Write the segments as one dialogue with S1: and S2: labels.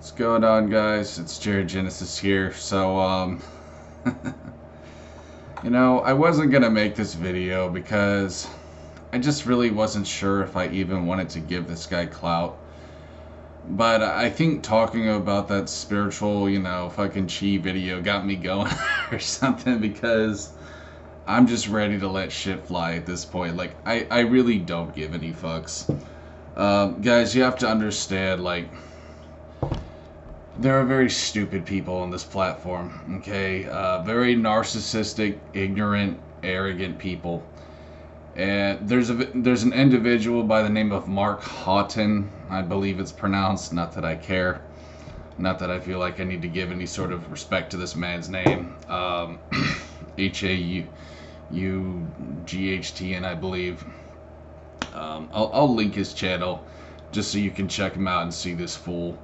S1: What's going on, guys? It's Jared Genesis here. So, I wasn't gonna make this video because I just really wasn't sure if I even wanted to give this guy clout. But I think talking about that spiritual, fucking chi video got me going or something because I'm just ready to let shit fly at this point. Like, I really don't give any fucks. Guys, you have to understand, like, there are very stupid people on this platform, okay? Very narcissistic, ignorant, arrogant people. And there's an individual by the name of Mark Haughton, I believe it's pronounced, not that I care. Not that I feel like I need to give any sort of respect to this man's name. Haughton, I believe. I'll link his channel just so you can check him out and see this fool.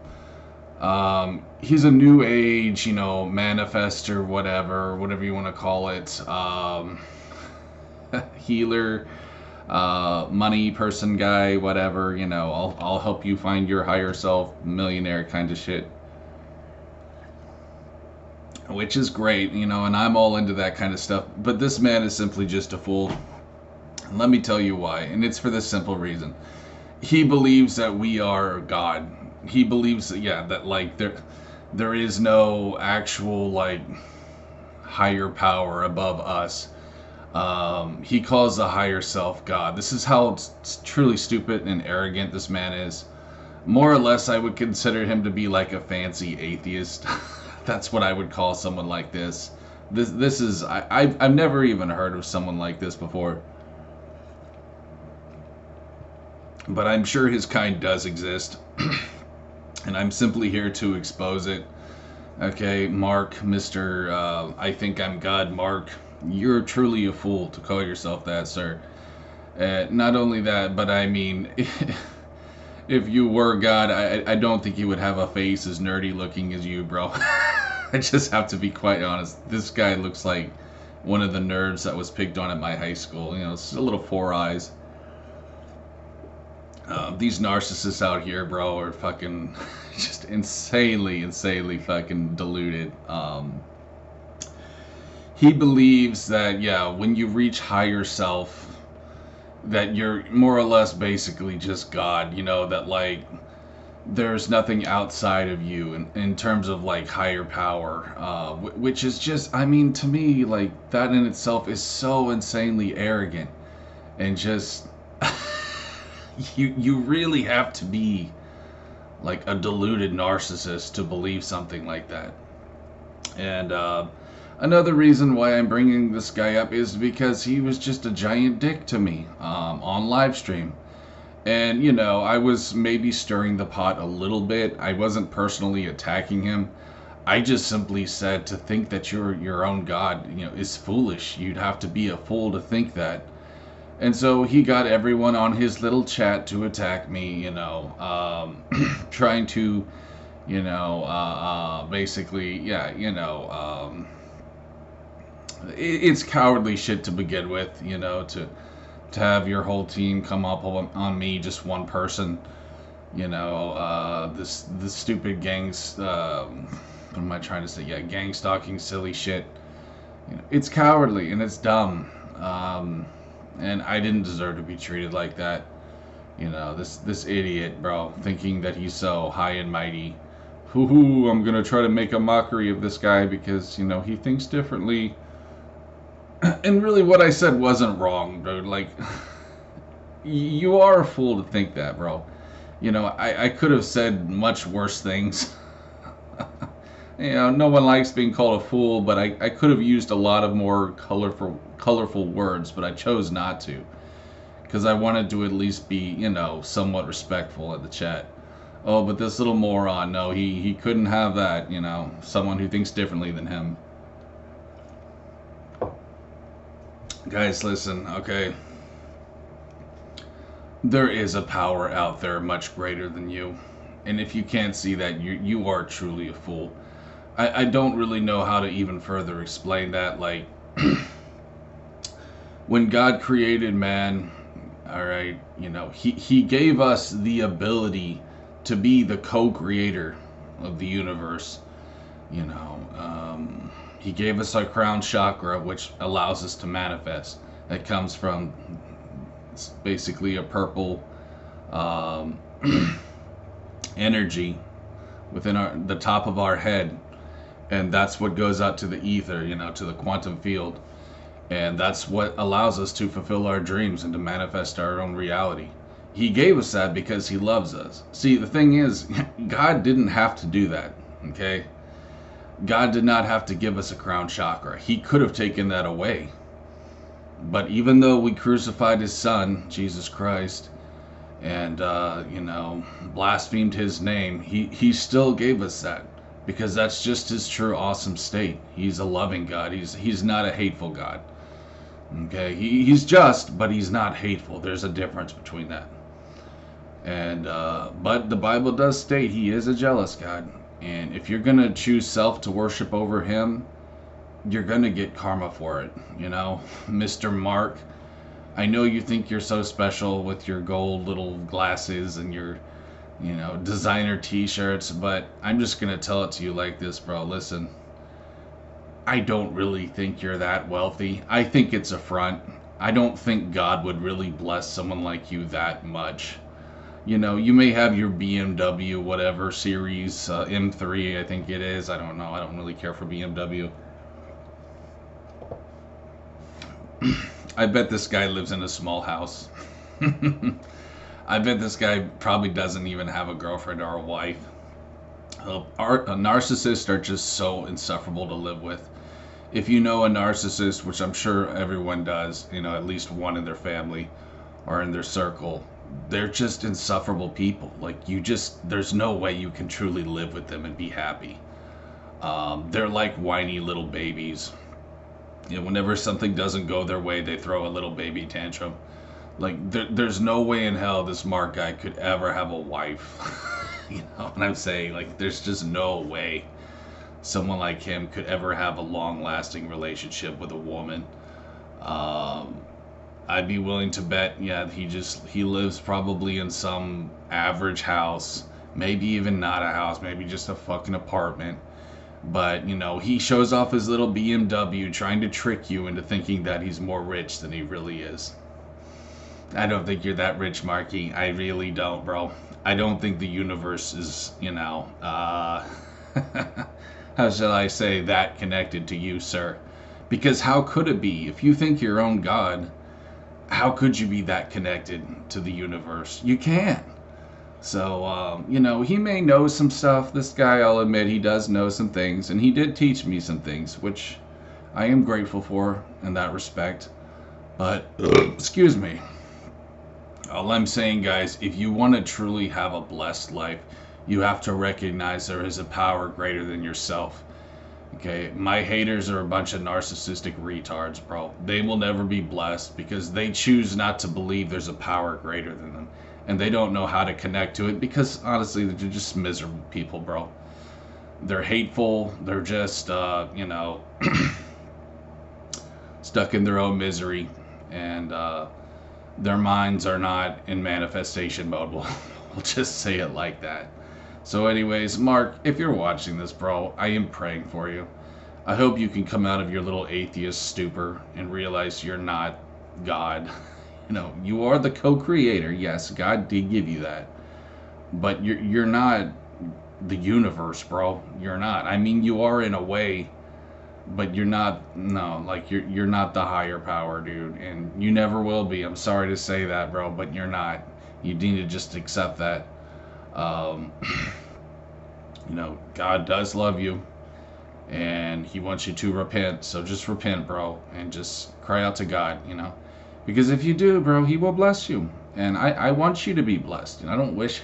S1: He's a new age, manifester, whatever you want to call it, healer, money person guy, whatever, I'll help you find your higher self, millionaire kind of shit. Which is great, and I'm all into that kind of stuff, but this man is simply just a fool. And let me tell you why, and it's for this simple reason. He believes that we are God. He believes that, that like there is no actual like higher power above us. He calls the higher self God. This is how truly stupid and arrogant this man is. More or less, I would consider him to be like a fancy atheist. That's what I would call someone like this. This is I've never even heard of someone like this before. But I'm sure his kind does exist. And I'm simply here to expose it. Okay, Mark, Mr. I think I'm God, Mark. You're truly a fool to call yourself that, sir. Not only that, but I mean, if you were God, I don't think you would have a face as nerdy looking as you, bro. I just have to be quite honest. This guy looks like one of the nerds that was picked on at my high school. It's a little four eyes. These narcissists out here, bro, are fucking just insanely fucking deluded. He believes that, when you reach higher self, that you're more or less basically just God, that, like, there's nothing outside of you in terms of, like, higher power, which is just, I mean, to me, like, that in itself is so insanely arrogant and just... You really have to be like a deluded narcissist to believe something like that. And another reason why I'm bringing this guy up is because he was just a giant dick to me on live stream. And, I was maybe stirring the pot a little bit. I wasn't personally attacking him. I just simply said to think that you're your own God, is foolish. You'd have to be a fool to think that. And so he got everyone on his little chat to attack me, trying to, basically, it's cowardly shit to begin with, to have your whole team come up on me, just one person, this stupid gangs, what am I trying to say? Yeah, gang stalking, silly shit. It's cowardly and it's dumb. And I didn't deserve to be treated like that. This idiot, bro, thinking that he's so high and mighty. Hoo-hoo, I'm gonna try to make a mockery of this guy because, he thinks differently. And really what I said wasn't wrong, dude. Like, you are a fool to think that, bro. I could have said much worse things. No one likes being called a fool, but I could have used a lot of more colorful words, but I chose not to. Because I wanted to at least be, somewhat respectful at the chat. Oh, but this little moron, no, he couldn't have that, someone who thinks differently than him. Guys, listen, okay? There is a power out there much greater than you. And if you can't see that, you are truly a fool. I don't really know how to even further explain that. Like, when God created man, all right, he gave us the ability to be the co-creator of the universe. You know, he gave us our crown chakra, which allows us to manifest. That comes from, it's basically a purple um, energy within the top of our head, and that's what goes out to the ether, you know, to the quantum field, and that's what allows us to fulfill our dreams and to manifest our own reality. He gave us that because he loves us. See, the thing is, God didn't have to do that. Okay, God did not have to give us a crown chakra. He could have taken that away. But even though we crucified his son, Jesus Christ, and you know, blasphemed his name, he still gave us that, because that's just his true awesome state. He's a loving God. He's not a hateful God. Okay, he's just, but he's not hateful. There's a difference between that. And but the Bible does state he is a jealous God, and if you're gonna choose self to worship over him, you're gonna get karma for it. You know, Mr. Mark, I know you think you're so special with your gold little glasses and your, you know, designer t-shirts, but I'm just gonna tell it to you like this, bro. Listen, I don't really think you're that wealthy. I think it's a front. I don't think God would really bless someone like you that much. You know, you may have your BMW whatever series, M3 I think it is. I don't know. I don't really care for BMW. I bet this guy lives in a small house. I bet this guy probably doesn't even have a girlfriend or a wife. Narcissists are just so insufferable to live with. If you know a narcissist, which I'm sure everyone does, you know, at least one in their family or in their circle, they're just insufferable people. Like, there's no way you can truly live with them and be happy. They're like whiny little babies. You know, whenever something doesn't go their way, they throw a little baby tantrum. Like, there's no way in hell this Mark guy could ever have a wife. You know what I'm saying? Like, there's just no way someone like him could ever have a long-lasting relationship with a woman. I'd be willing to bet, yeah, he lives probably in some average house, maybe even not a house, maybe just a fucking apartment. But, you know, he shows off his little BMW trying to trick you into thinking that he's more rich than he really is. I don't think you're that rich, Marky. I really don't, bro. I don't think the universe is, you know, how shall I say, that connected to you, sir. Because how could it be? If you think your own God, how could you be that connected to the universe? You can't. So, you know, he may know some stuff. This guy, I'll admit, he does know some things. And he did teach me some things, which I am grateful for in that respect. But, excuse me. All I'm saying, guys, if you want to truly have a blessed life, you have to recognize there is a power greater than yourself. Okay, my haters are a bunch of narcissistic retards, bro. They will never be blessed because they choose not to believe there's a power greater than them. And they don't know how to connect to it because, honestly, they're just miserable people, bro. They're hateful. They're just, you know, stuck in their own misery. And their minds are not in manifestation mode. We'll just say it like that. So anyways, Mark, if you're watching this, bro, I am praying for you. I hope you can come out of your little atheist stupor and realize you're not God. You know, you are the co-creator. Yes, God did give you that. But you're not the universe, bro. You're not. I mean, you are in a way, but you're not. No, like you're not the higher power, dude, and you never will be. I'm sorry to say that, bro, but you're not. You need to just accept that. You know, God does love you, and He wants you to repent. So just repent, bro, and just cry out to God. You know. Because if you do, bro, He will bless you, and I want you to be blessed. And I don't wish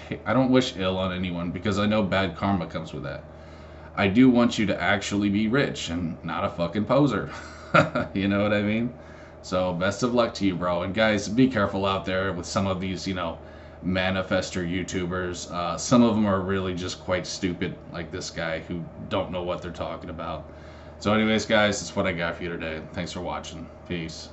S1: ill on anyone because I know bad karma comes with that. I do want you to actually be rich and not a fucking poser. You know what I mean? So best of luck to you, bro. And guys, be careful out there with some of these, you know, manifester YouTubers. Some of them are really just quite stupid, like this guy who don't know what they're talking about. So anyways, guys, that's what I got for you today. Thanks for watching. Peace.